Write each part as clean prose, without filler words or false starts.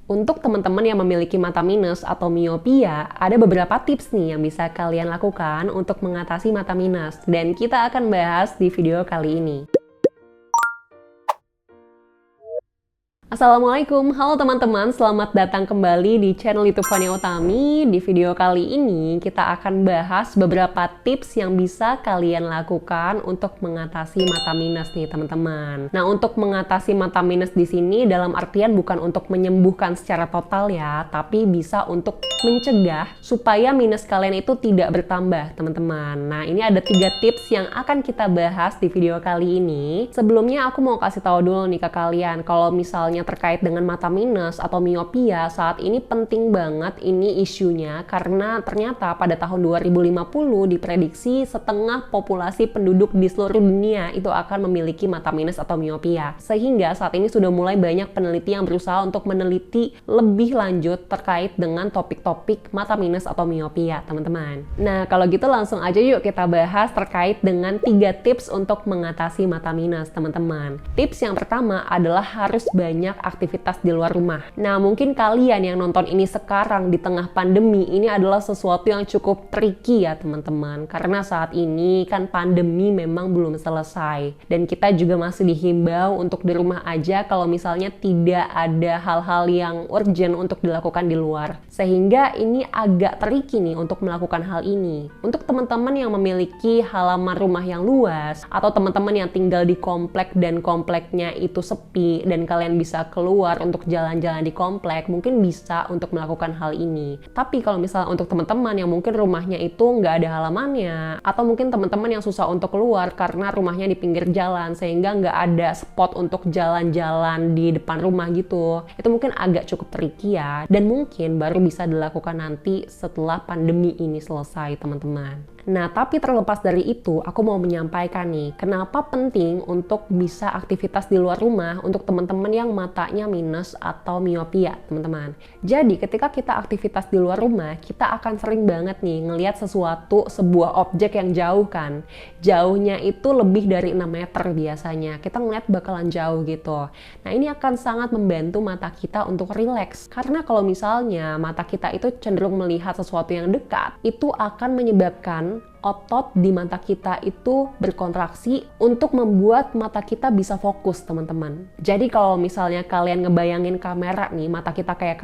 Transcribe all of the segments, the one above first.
Untuk teman-teman yang memiliki mata minus atau miopia, ada beberapa tips nih yang bisa kalian lakukan untuk mengatasi mata minus. Dan kita akan bahas di video kali ini. Assalamualaikum, halo teman-teman, selamat datang kembali di channel YouTube Fania Utami. Di video kali ini kita akan bahas beberapa tips yang bisa kalian lakukan untuk mengatasi mata minus nih teman-teman. Nah, untuk mengatasi mata minus di sini dalam artian bukan untuk menyembuhkan secara total ya, tapi bisa untuk mencegah supaya minus kalian itu tidak bertambah teman-teman. Nah, ini ada 3 tips yang akan kita bahas di video kali ini. Sebelumnya aku mau kasih tahu dulu nih ke kalian kalau misalnya terkait dengan mata minus atau miopia saat ini penting banget ini isunya karena ternyata pada tahun 2050 diprediksi setengah populasi penduduk di seluruh dunia itu akan memiliki mata minus atau miopia. Sehingga saat ini sudah mulai banyak peneliti yang berusaha untuk meneliti lebih lanjut terkait dengan topik-topik mata minus atau miopia, teman-teman. Nah, kalau gitu langsung aja yuk kita bahas terkait dengan 3 tips untuk mengatasi mata minus, teman-teman. Tips yang pertama adalah harus banyak aktivitas di luar rumah. Nah, mungkin kalian yang nonton ini sekarang di tengah pandemi ini adalah sesuatu yang cukup tricky ya teman-teman. Karena saat ini kan pandemi memang belum selesai. Dan kita juga masih dihimbau untuk di rumah aja kalau misalnya tidak ada hal-hal yang urgent untuk dilakukan di luar. Sehingga ini agak tricky nih untuk melakukan hal ini. Untuk teman-teman yang memiliki halaman rumah yang luas atau teman-teman yang tinggal di komplek dan kompleknya itu sepi dan kalian bisa keluar untuk jalan-jalan di komplek, mungkin bisa untuk melakukan hal ini. Tapi kalau misalnya untuk teman-teman yang mungkin rumahnya itu nggak ada halamannya, atau mungkin teman-teman yang susah untuk keluar karena rumahnya di pinggir jalan, sehingga nggak ada spot untuk jalan-jalan di depan rumah gitu, itu mungkin agak cukup tricky ya, dan mungkin baru bisa dilakukan nanti setelah pandemi ini selesai, teman-teman. Nah, tapi terlepas dari itu, aku mau menyampaikan nih, kenapa penting untuk bisa aktivitas di luar rumah untuk teman-teman yang matanya minus atau miopia, teman-teman. Jadi, ketika kita aktivitas di luar rumah, kita akan sering banget nih ngelihat sesuatu, sebuah objek yang jauh kan. Jauhnya itu lebih dari 6 meter biasanya. Kita ngeliat bakalan jauh gitu. Nah, ini akan sangat membantu mata kita untuk rileks. Karena kalau misalnya mata kita itu cenderung melihat sesuatu yang dekat, itu akan menyebabkan otot di mata kita itu berkontraksi untuk membuat mata kita bisa fokus, teman-teman. Jadi kalau misalnya kalian ngebayangin kamera nih, mata kita kayak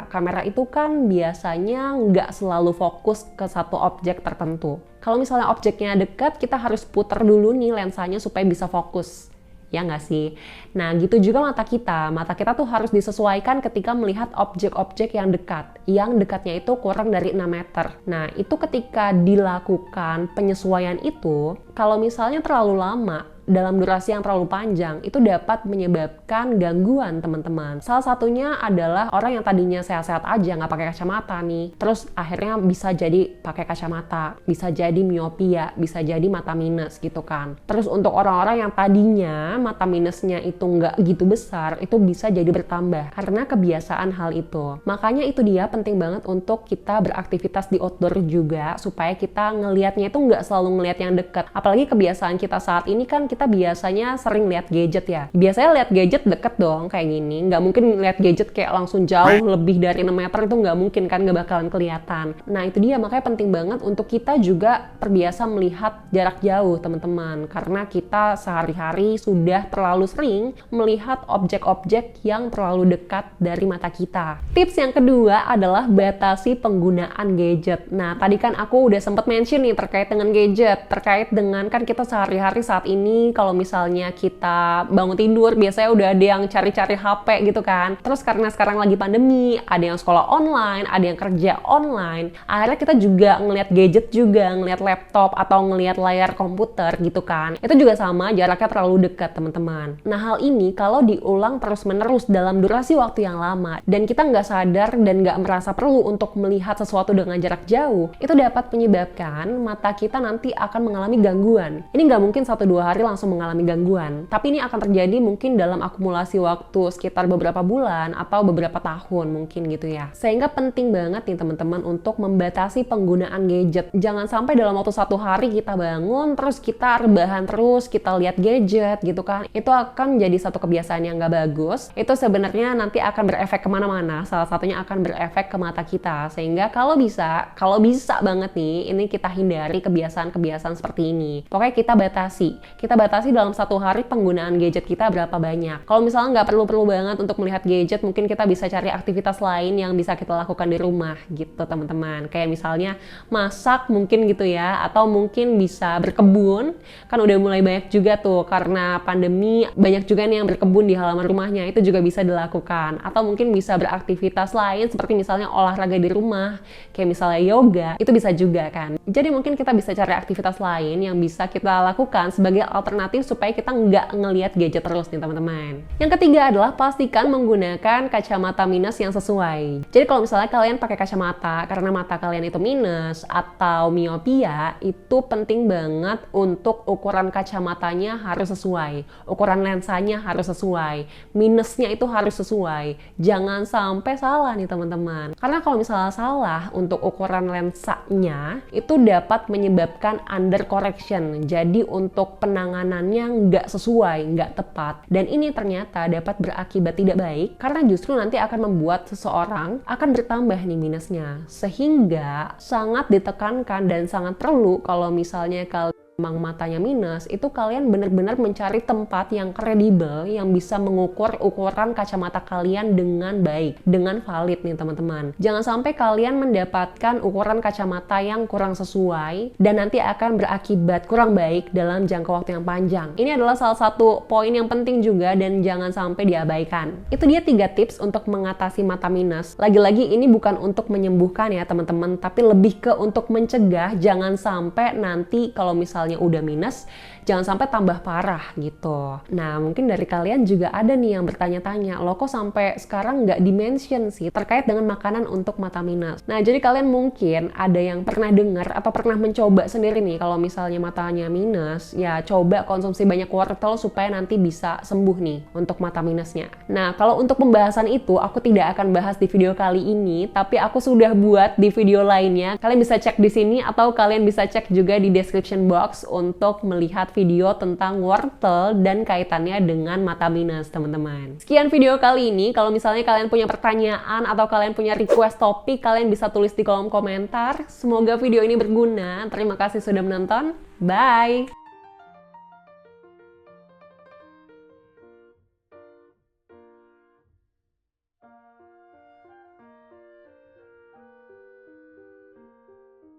kamera itu kan biasanya nggak selalu fokus ke satu objek tertentu. Kalau misalnya objeknya dekat, kita harus putar dulu nih lensanya supaya bisa fokus. Ya nggak sih? Nah, gitu juga mata kita. Mata kita tuh harus disesuaikan ketika melihat objek-objek yang dekat. Yang dekatnya itu kurang dari 6 meter. Nah, itu ketika dilakukan penyesuaian itu, kalau misalnya terlalu lama, dalam durasi yang terlalu panjang, itu dapat menyebabkan gangguan, teman-teman. Salah satunya adalah orang yang tadinya sehat-sehat aja, nggak pakai kacamata nih. Terus akhirnya bisa jadi pakai kacamata, bisa jadi miopia, bisa jadi mata minus gitu kan. Terus untuk orang-orang yang tadinya mata minusnya itu nggak gitu besar, itu bisa jadi bertambah karena kebiasaan hal itu. Makanya itu dia penting banget untuk kita beraktivitas di outdoor juga, supaya kita ngelihatnya itu nggak selalu ngelihat yang dekat. Apalagi kebiasaan kita saat ini kan kita biasanya sering lihat gadget ya. Biasanya lihat gadget deket dong kayak gini. Nggak mungkin lihat gadget kayak langsung jauh lebih dari 6 meter, itu nggak mungkin kan, nggak bakalan kelihatan. Nah, itu dia, makanya penting banget untuk kita juga terbiasa melihat jarak jauh, teman-teman. Karena kita sehari-hari sudah terlalu sering melihat objek-objek yang terlalu dekat dari mata kita. Tips yang kedua adalah batasi penggunaan gadget. Nah, tadi kan aku udah sempat mention nih terkait dengan gadget, terkait dengan kan kita sehari-hari saat ini kalau misalnya kita bangun tidur biasanya udah ada yang cari-cari HP gitu kan. Terus karena sekarang lagi pandemi, ada yang sekolah online, ada yang kerja online. Akhirnya kita juga ngelihat gadget juga, ngelihat laptop atau ngelihat layar komputer gitu kan. Itu juga sama, jaraknya terlalu dekat, teman-teman. Nah, hal ini kalau diulang terus-menerus dalam durasi waktu yang lama dan kita nggak sadar dan nggak merasa perlu untuk melihat sesuatu dengan jarak jauh, itu dapat menyebabkan mata kita nanti akan mengalami gangguan. Ini nggak mungkin 1-2 hari langsung mengalami gangguan. Tapi ini akan terjadi mungkin dalam akumulasi waktu sekitar beberapa bulan atau beberapa tahun mungkin gitu ya. Sehingga penting banget nih teman-teman untuk membatasi penggunaan gadget. Jangan sampai dalam waktu 1 hari kita bangun terus kita rebahan terus, kita lihat gadget gitu kan. Itu akan jadi satu kebiasaan yang nggak bagus. Itu sebenarnya nanti akan berefek kemana-mana. Salah satunya akan berefek ke mata kita. Sehingga kalau bisa banget nih, ini kita hindari kebiasaan-kebiasaan seperti ini. Pokoknya kita batasi dalam 1 hari penggunaan gadget kita berapa banyak. Kalau misalnya nggak perlu banget untuk melihat gadget, mungkin kita bisa cari aktivitas lain yang bisa kita lakukan di rumah gitu teman-teman. Kayak misalnya masak mungkin gitu ya, atau mungkin bisa berkebun. Kan udah mulai banyak juga tuh karena pandemi, banyak juga nih yang berkebun di halaman rumahnya, itu juga bisa dilakukan. Atau mungkin bisa beraktivitas lain seperti misalnya olahraga di rumah, kayak misalnya yoga, itu bisa juga kan. Jadi mungkin kita bisa cari aktivitas lain yang bisa kita lakukan sebagai alternatif supaya kita nggak ngelihat gadget terus nih teman-teman. Yang ketiga adalah pastikan menggunakan kacamata minus yang sesuai. Jadi kalau misalnya kalian pakai kacamata karena mata kalian itu minus atau miopia, itu penting banget untuk ukuran kacamatanya harus sesuai, ukuran lensanya harus sesuai, minusnya itu harus sesuai. Jangan sampai salah nih teman-teman. Karena kalau misalnya salah untuk ukuran lensanya, itu dapat menyebabkan under correction. Jadi untuk penanganannya nggak sesuai, nggak tepat. Dan ini ternyata dapat berakibat tidak baik karena justru nanti akan membuat seseorang akan bertambah nih minusnya. Sehingga sangat ditekankan dan sangat perlu kalau misalnya kalian memang matanya minus, itu kalian benar-benar mencari tempat yang kredibel yang bisa mengukur ukuran kacamata kalian dengan baik, dengan valid nih teman-teman. Jangan sampai kalian mendapatkan ukuran kacamata yang kurang sesuai dan nanti akan berakibat kurang baik dalam jangka waktu yang panjang. Ini adalah salah satu poin yang penting juga dan jangan sampai diabaikan. Itu dia 3 tips untuk mengatasi mata minus. Lagi-lagi ini bukan untuk menyembuhkan ya teman-teman, tapi lebih ke untuk mencegah jangan sampai nanti kalau misalnya udah minus, jangan sampai tambah parah gitu. Nah, mungkin dari kalian juga ada nih yang bertanya-tanya, loh kok sampai sekarang nggak di-mention sih terkait dengan makanan untuk mata minus. Nah, jadi kalian mungkin ada yang pernah dengar atau pernah mencoba sendiri nih, kalau misalnya matanya minus, ya coba konsumsi banyak wortel supaya nanti bisa sembuh nih untuk mata minusnya. Nah, kalau untuk pembahasan itu, aku tidak akan bahas di video kali ini, tapi aku sudah buat di video lainnya. Kalian bisa cek di sini atau kalian bisa cek juga di description box untuk melihat video tentang wortel dan kaitannya dengan mata minus, teman-teman. Sekian video kali ini. Kalau misalnya kalian punya pertanyaan atau kalian punya request topik, kalian bisa tulis di kolom komentar. Semoga video ini berguna. Terima kasih sudah menonton. Bye!